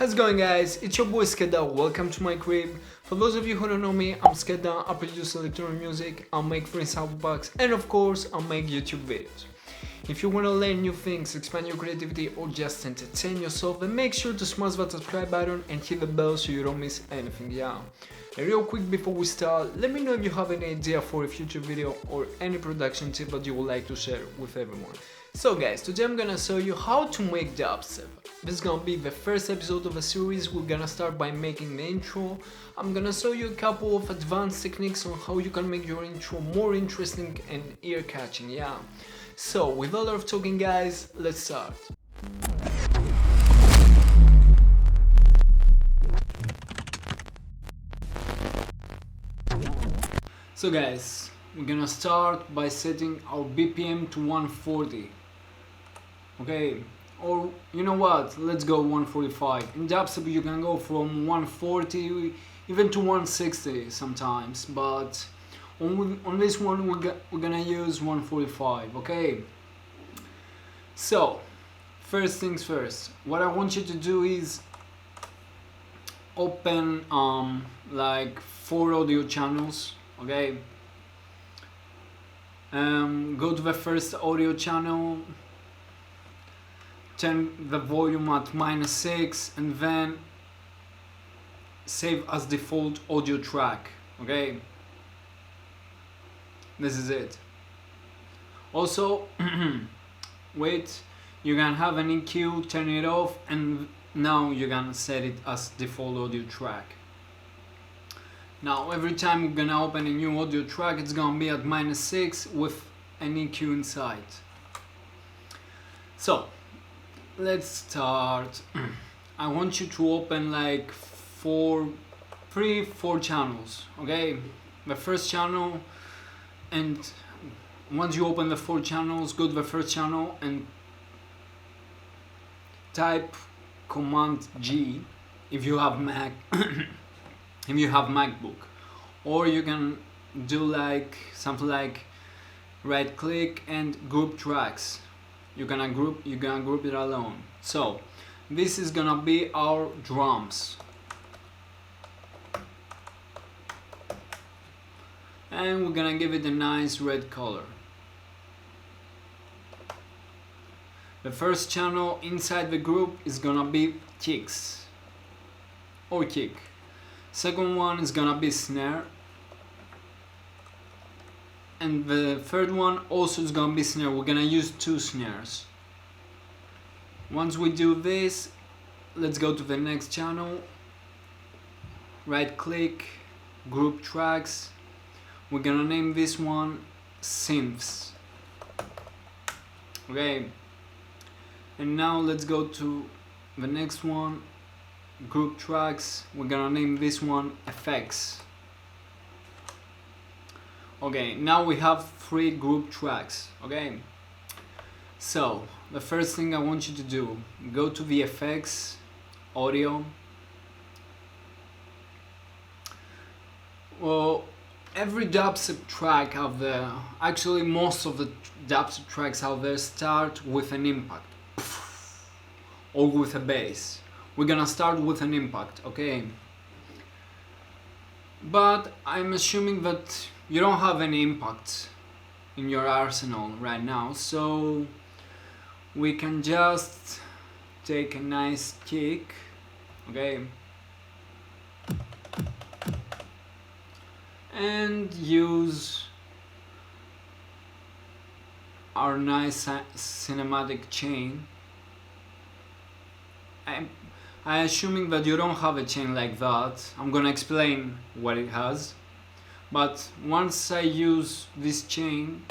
How's it going, guys? It's your boy Skeda. Welcome to my crib. For those of you who don't know me, I'm Skeda. I produce electronic music, I make free sample packs, and of course I make YouTube videos. If you want to learn new things, expand your creativity, or just entertain yourself, then make sure to smash that subscribe button and hit the bell so you don't miss anything. And real quick before we start, let me know if you have any idea for a future video or any production tip that you would like to share with everyone. So guys, today I'm gonna show you how to make dubstep. This is gonna be the first episode of a series. We're gonna start by making the intro. I'm gonna show you a couple of advanced techniques on how you can make your intro more interesting and ear-catching, So, with a lot of talking, guys, let's start. So guys, we're gonna start by setting our BPM to 140. Okay, or you know what, let's go 145. In dubstep you can go from 140 even to 160 sometimes, but on this one we're gonna use 145, okay? So, first things first, what I want you to do is open like 4 audio channels, okay? Go to the first audio channel, turn the volume at -6, and then save as default audio track, okay? This is it. Also, wait, you can have an EQ, turn it off, and now you can set it as default audio track. Now every time we're gonna open a new audio track, it's gonna be at -6 with an EQ inside. So let's start. I want you to open like 4 channels, okay? The first channel, and once you open the 4 channels, go to the first channel and type Command G if you have Mac. If you have MacBook, or you can do like something like right click and group tracks. You're gonna group it alone. So this is gonna be our drums, and we're gonna give it a nice red color. The first channel inside the group is gonna be kicks or kick. Second one is gonna be snare, and the third one also is gonna be snare. We're gonna use 2 snares. Once we do this, let's go to the next channel, right click, group tracks. We're gonna name this one Synths, okay? And now let's go to the next one, group tracks. We're gonna name this one Effects. Okay, now we have 3 group tracks, okay? So the first thing I want you to do, go to the effects, audio. Well, every dubstep track out there, actually most of the dubstep tracks out there start with an impact or with a bass. We're gonna start with an impact, okay? But I'm assuming that you don't have any impact in your arsenal right now, so we can just take a nice kick, okay? And use our nice cinematic chain. I'm assuming that you don't have a chain like that. I'm gonna explain what it has. But once I use this chain,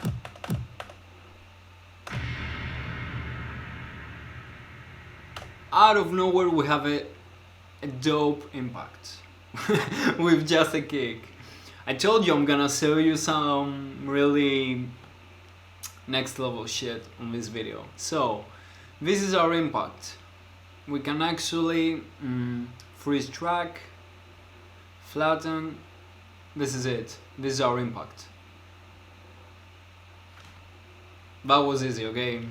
out of nowhere we have a dope impact with just a kick. I told you I'm gonna show you some really next level shit on this video. So this is our impact. We can actually freeze track, flatten. This is it. This is our impact. That was easy, okay?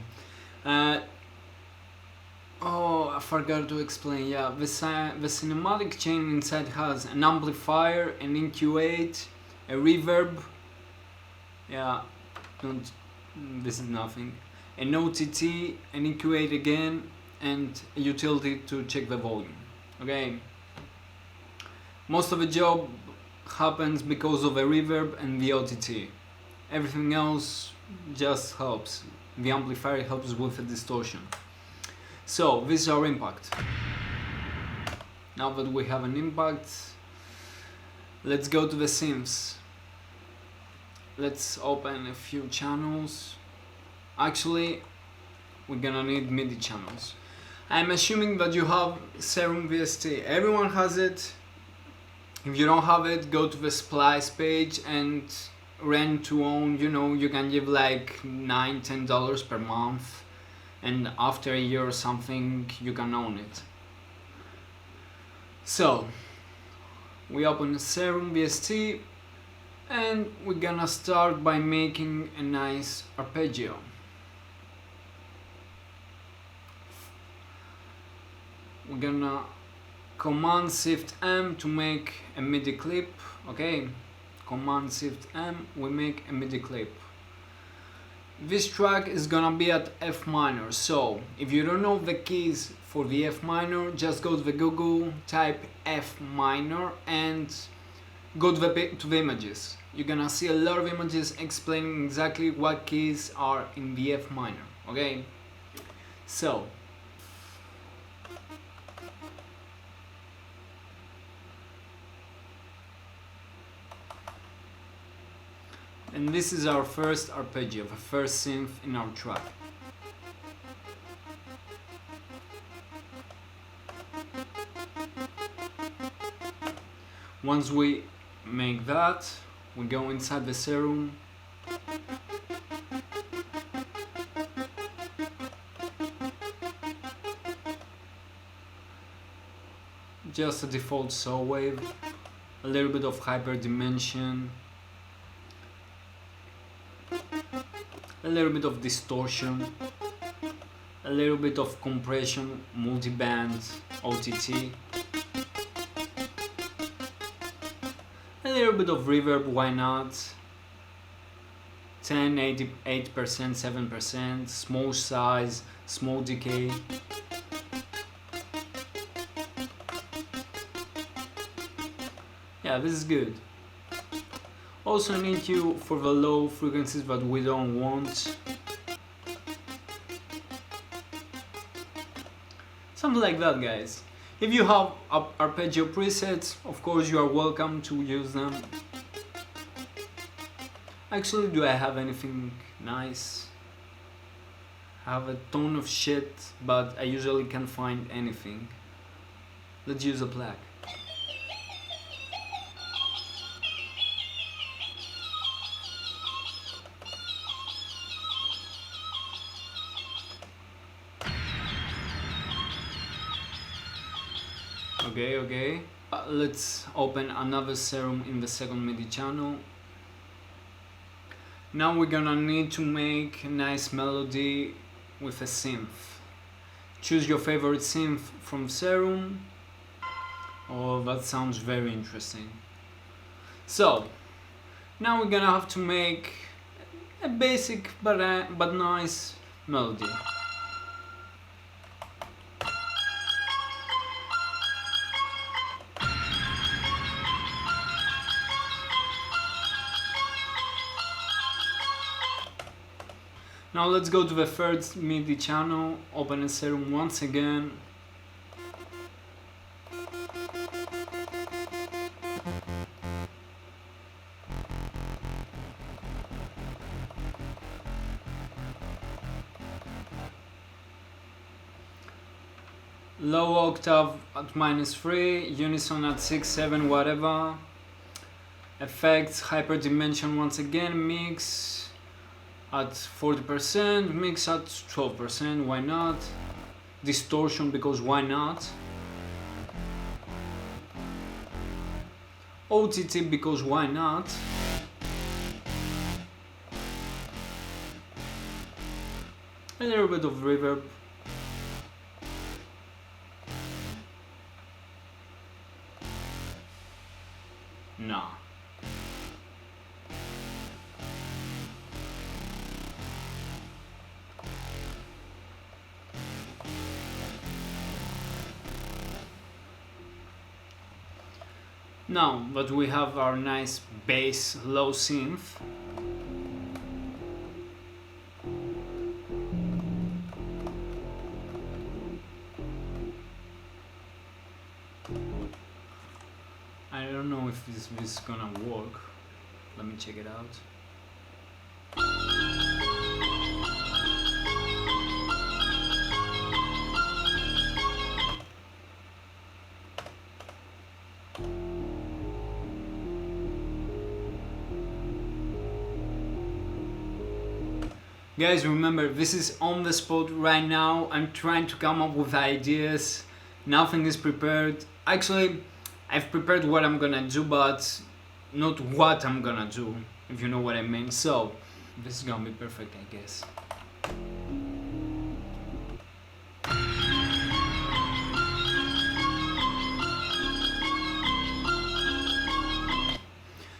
Oh, I forgot to explain. Yeah, the cinematic chain inside has an amplifier, an EQ8, a reverb. Yeah, don't. This is nothing. An OTT, an EQ8 again, and a utility to check the volume. Okay. Most of the job happens because of the reverb and the OTT. Everything else just helps. The amplifier helps with the distortion. So this is our impact. Now that we have an impact, let's go to the synths. Let's open a few channels. Actually, we're gonna need MIDI channels. I'm assuming that you have Serum VST. Everyone has it. If you don't have it, go to the Splice page and rent to own. You know, you can give like $9-10 per month, and after a year or something you can own it. So we open Serum VST and we're gonna start by making a nice arpeggio. We're gonna Command Shift M to make a MIDI clip. Okay, Command Shift M, we make a MIDI clip. This track is gonna be at F minor, so if you don't know the keys for the F minor, just go to the Google, type F minor and go to the images. You're gonna see a lot of images explaining exactly what keys are in the F minor. Okay, so and this is our first arpeggio, the first synth in our track. Once we make that, we go inside the Serum. Just a default saw wave, a little bit of hyperdimension, a little bit of distortion, a little bit of compression, multiband, OTT, a little bit of reverb, why not, 10, 88%, 7%, small size, small decay. Yeah, this is good. Also an EQ for the low frequencies that we don't want. Something like that, guys. If you have arpeggio presets, of course you are welcome to use them. Actually, do I have anything nice? I have a ton of shit, but I usually can't find anything. Let's use a plaque. Okay. Let's open another Serum in the second MIDI channel. Now we're gonna need to make a nice melody with a synth. Choose your favorite synth from Serum. Oh, that sounds very interesting. So, now we're gonna have to make a basic but nice melody. Now let's go to the third MIDI channel, open a Serum once again. Low octave at -3, unison at 6, 7, whatever. Effects, hyperdimension once again, mix at 40%, mix at 12%, why not? Distortion, because why not? OTT, because why not? A little bit of reverb. No. Now that we have our nice bass low synth, I don't know if this is gonna work. Let me check it out. Guys, remember, this is on the spot right now. I'm trying to come up with ideas. Nothing is prepared. Actually, I've prepared what I'm gonna do, but not what I'm gonna do, if you know what I mean. So, this is gonna be perfect, I guess.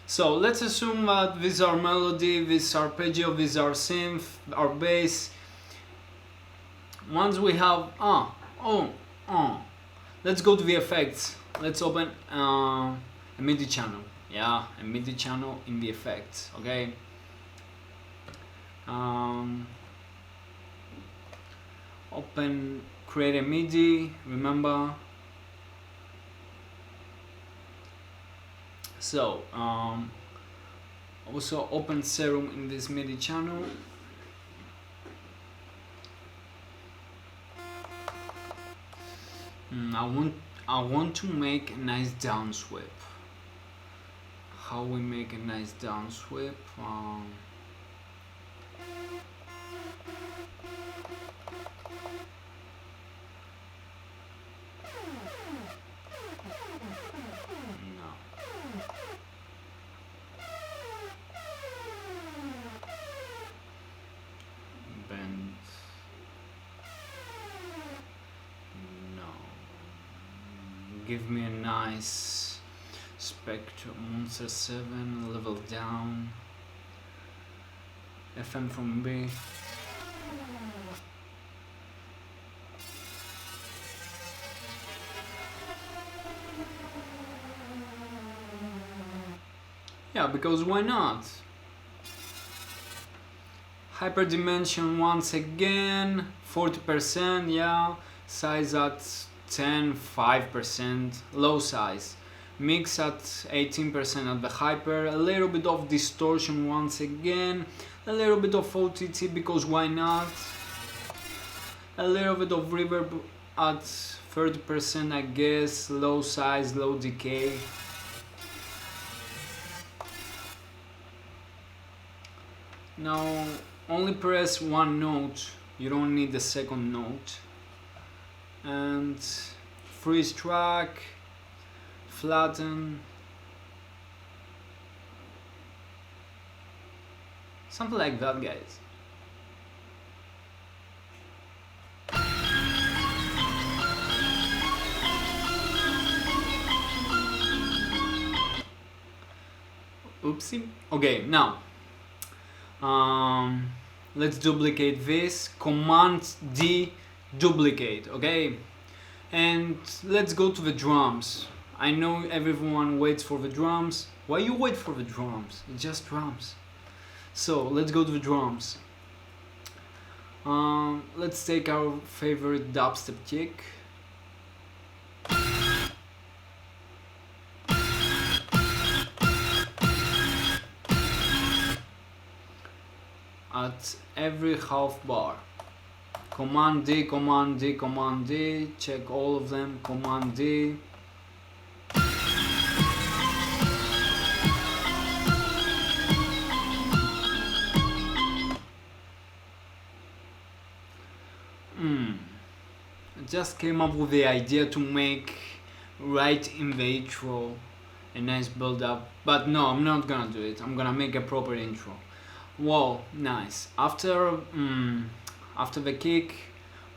So let's assume that this is our melody, this is arpeggio, this is our synth, our bass. Once we have let's go to the effects. Let's open a MIDI channel. Yeah, a MIDI channel in the effects. Okay. Open, create a MIDI. Remember. So, also open Serum in this MIDI channel. I want to make a nice DownSweep. How we make a nice DownSweep? Give me a nice Spectrum Monster 7 level down, FM from B. Yeah, because why not? Hyperdimension once again, 40%, yeah, size at 5%, low size, mix at 18% at the hyper, a little bit of distortion once again, a little bit of OTT because why not, a little bit of reverb at 30% I guess, low size, low decay. Now only press one note, you don't need the second note. And freeze track, flatten, something like that, guys. Oopsie. Okay, now let's duplicate this. Command D, duplicate. Okay, and let's go to the drums. I know everyone waits for the drums. Why you wait for the drums? It's just drums. So let's go to the drums. Let's take our favorite dubstep kick. At every half bar. Command D, Command D, Command D, check all of them, Command D. I just came up with the idea to make right in the intro a nice build up, but no, I'm not gonna do it. I'm gonna make a proper intro. Whoa, nice. After the kick,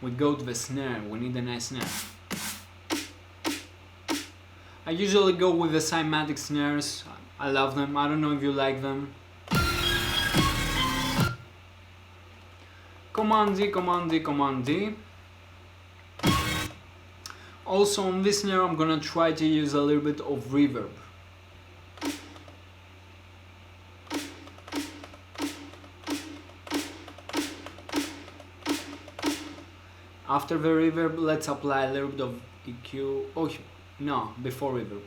we go to the snare. We need a nice snare. I usually go with the cymatic snares. I love them. I don't know if you like them. Command D, Command D, Command D. Also on this snare I'm gonna try to use a little bit of reverb. After the reverb, let's apply a little bit of EQ. Oh no, before reverb.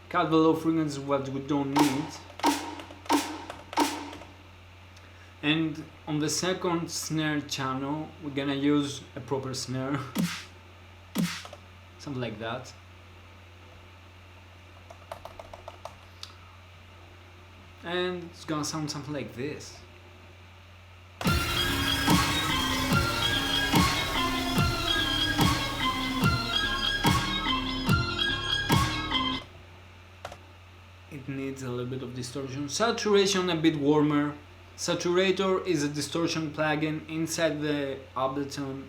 Cut the low frequencies, what we don't need. And on the second snare channel, we're gonna use a proper snare. Something like that. And it's gonna sound something like this. It needs a little bit of distortion. Saturation a bit warmer. Saturator is a distortion plugin inside the Ableton.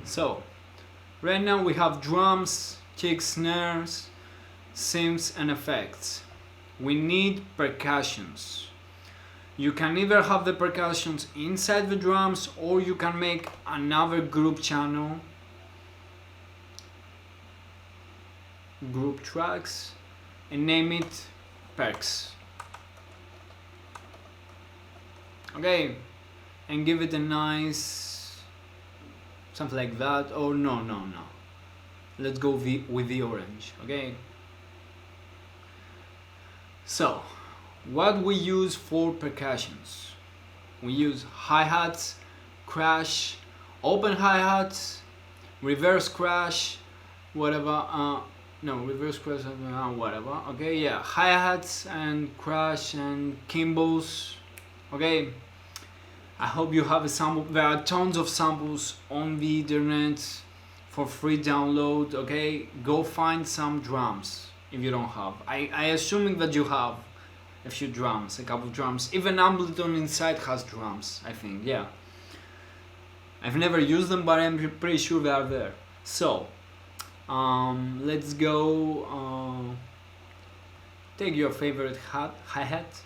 So, right now we have drums, kick, snares, synths and effects. We need percussions. You can either have the percussions inside the drums or you can make another group channel, group tracks, and name it percs. Okay, and give it a nice something like that. Oh no. Let's go with the orange. Okay. So, what we use for percussions? We use hi-hats, crash, open hi-hats, reverse crash, whatever. No, reverse crash, whatever. Okay, yeah, hi-hats and crash and cymbals. Okay. I hope you have a sample. There are tons of samples on the internet for free download. Okay, go find some drums if you don't have. I assuming that you have a few drums, a couple of drums. Even Ableton inside has drums, I think. Yeah. I've never used them, but I'm pretty sure they are there. So, let's go. Take your favorite hi-hat.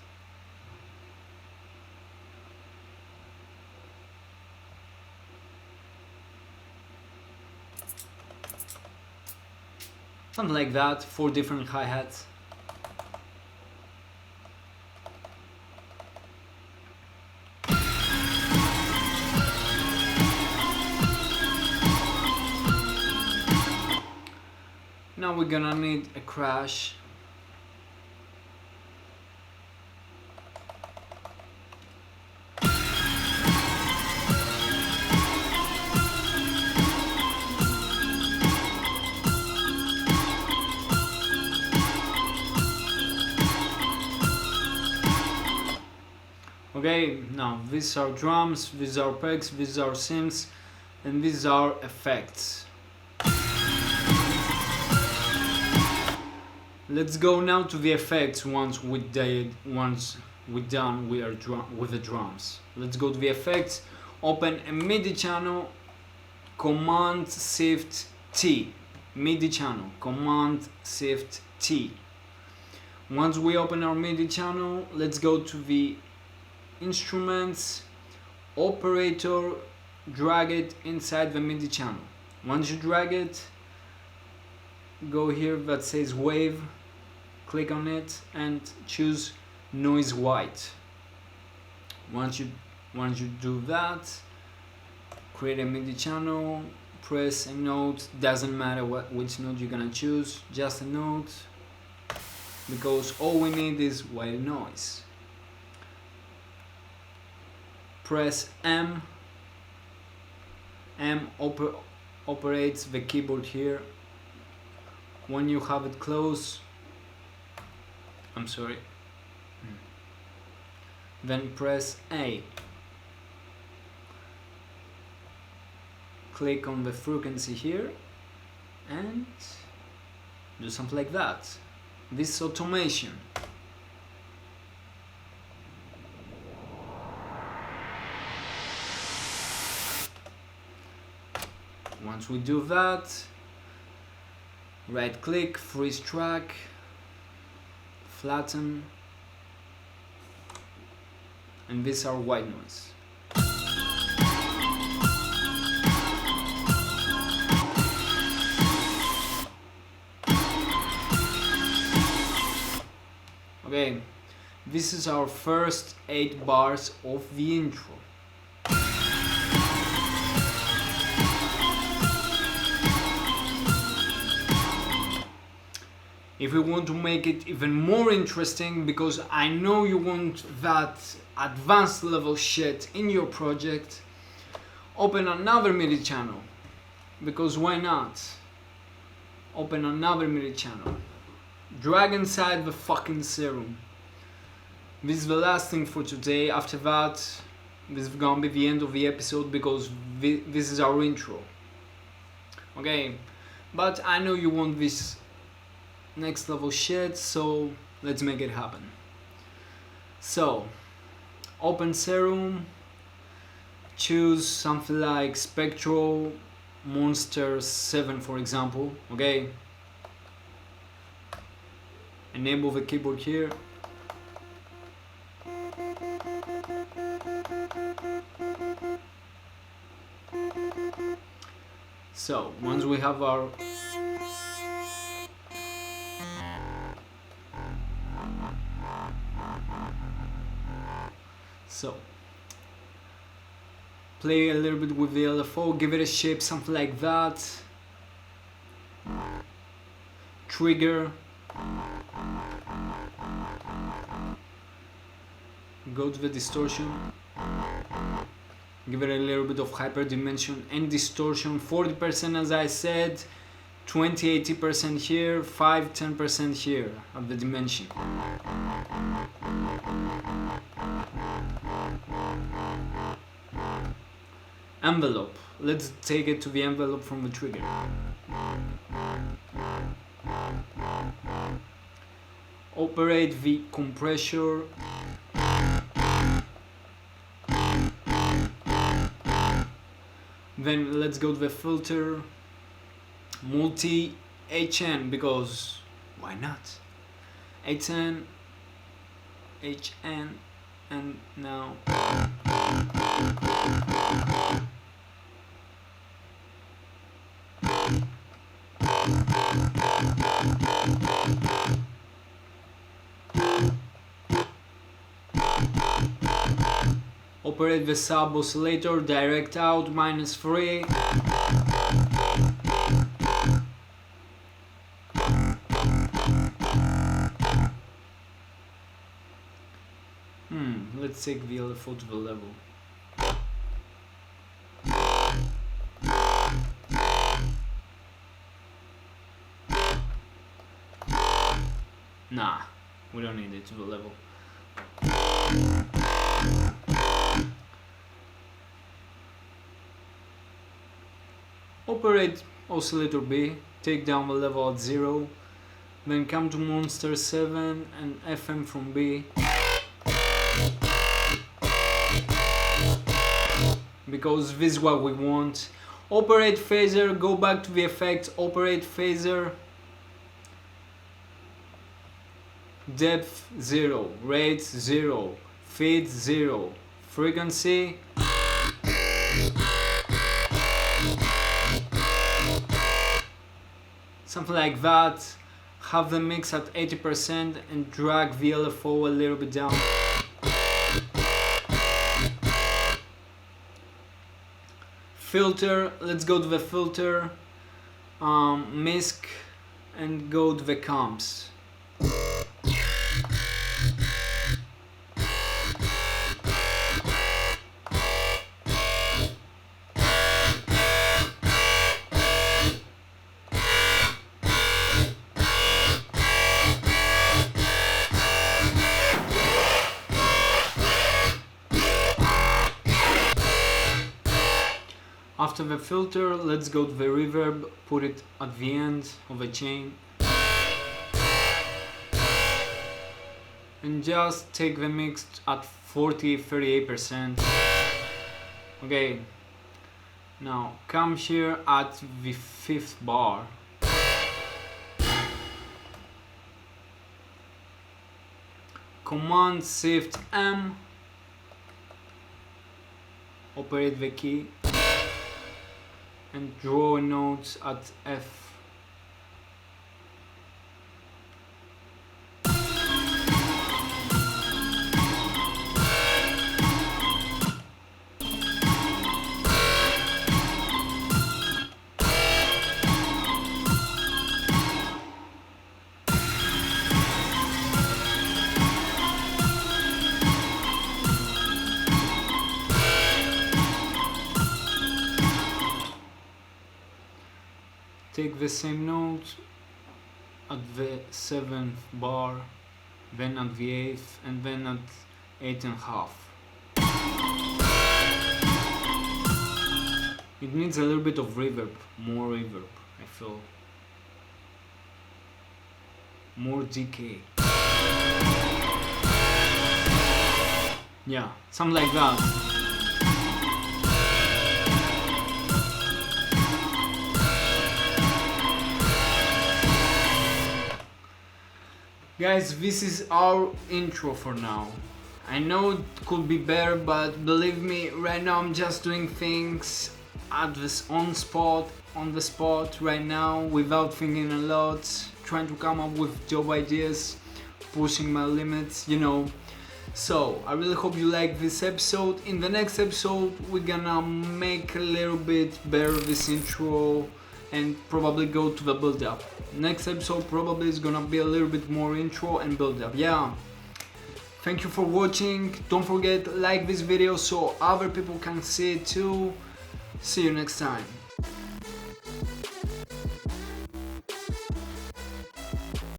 Something like that, 4 different hi-hats. Now we're gonna need a crash. Okay, now these are drums, these are pegs, these are synths, and these are effects. Let's go now to the effects once we're done with the drums. Let's go to the effects, open a MIDI channel, Command Shift T, MIDI channel, Command Shift T. Once we open our MIDI channel, let's go to the instruments, operator, drag it inside the MIDI channel. Once you drag it, go here that says wave, click on it and choose noise white. Once you do that, create a MIDI channel, press a note, doesn't matter which note you're gonna choose, just a note, because all we need is white noise. Press M. M operates the keyboard here. When you have it close, then press A. Click on the frequency here and do something like that. This is automation. Once we do that, right click, freeze track, flatten, and this is our white noise. Okay, this is our first 8 bars of the intro. If we want to make it even more interesting, because I know you want that advanced level shit in your project, open another MIDI channel, because why not? Open another MIDI channel. Drag inside the fucking serum. This is the last thing for today. After that, this is gonna be the end of the episode, because this is our intro. Okay, but I know you want this next level shit, so let's make it happen. So, open serum, choose something like Spectral Monster 7 for example, okay? Enable the keyboard here. So, once we have our play a little bit with the LFO, give it a shape, something like that. Trigger. Go to the distortion. Give it a little bit of hyperdimension and distortion. 40% as I said, 20-80% here, 5-10% here of the dimension. Envelope. Let's take it to the envelope from the trigger. Operate the compressor. Then let's go to the filter. Multi HN, because why not? HN, and now operate the sub oscillator, direct out -3. Let's take the LFO to the level. Nah, we don't need it to the level. Operate oscillator B, take down the level at 0, then come to Monster 7 and FM from B. Because this is what we want. Operate phaser, go back to the effects, operate phaser. Depth 0, rate 0, feed 0, frequency. Something like that. Have the mix at 80% and drag the LFO a little bit down. Filter, let's go to the filter, MISC, and go to the comps. After the filter, let's go to the reverb, put it at the end of the chain. And just take the mix at 40-38%. Okay, now come here at the 5th bar. Command Shift M, operate the key, and draw a note at F. Take the same note at the 7th bar, then at the 8th, and then at 8.5. It needs a little bit of reverb, more reverb, I feel. More decay. Yeah, something like that. Guys, this is our intro for now. I know it could be better, but believe me, right now I'm just doing things at this on the spot right now, without thinking a lot, trying to come up with job ideas, pushing my limits, you know. So I really hope you like this episode. In the next episode we're gonna make a little bit better this intro and probably go to the build up. Next episode probably is gonna be a little bit more intro and build up. Yeah. Thank you for watching. Don't forget, like this video so other people can see it too. See you next time.